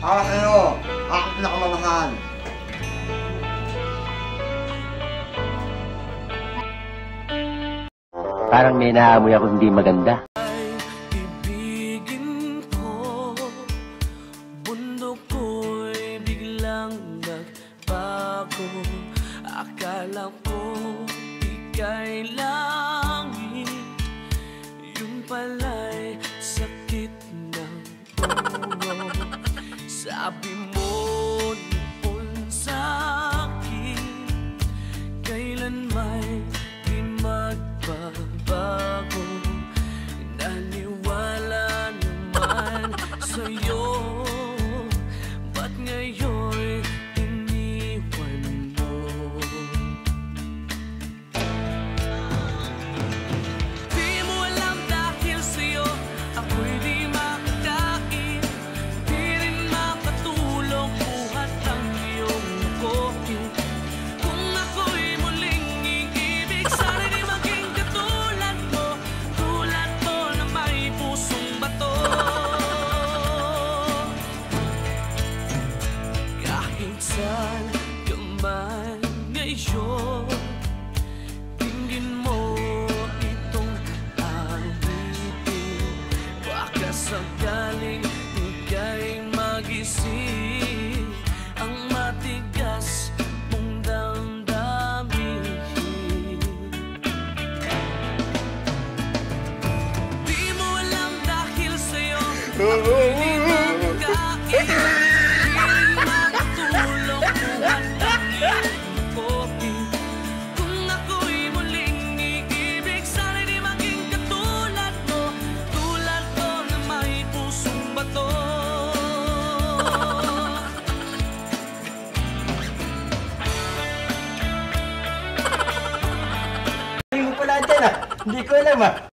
Para sa'yo, aking pinakamamahal. Parang may naamoy ako hindi maganda. Ibigin ko, bundok ko'y biglang nagbago. Akala ko ika'y langit, yung pala'y sakit ng ulo. Sabi mo noon sa'kin, kailan may di magbabago. Naniwala naman sa'yo, ba't ngayon iniwan mo? Di mo alam dahil sa'yo ako'y di makakain, di rin makatulog buhat ang iyong kokin. Kung ako'y muling iibig, sana'y di maging katulad mo na may pusong bato. Kahit saan ka man ngayon, tingin mo itong awitin. Baka sakaling ika'y magising, ang matigas mong damdamin. Di mo alam dahil sa'yo ako'y di makakain, di rin makatulog buhat ang iyong kokin. Kung ako'y muling iibig, sana'y di maging katulad mo na may pusong bato. Hindi mo pala dyan ah. Hindi ko alam ah.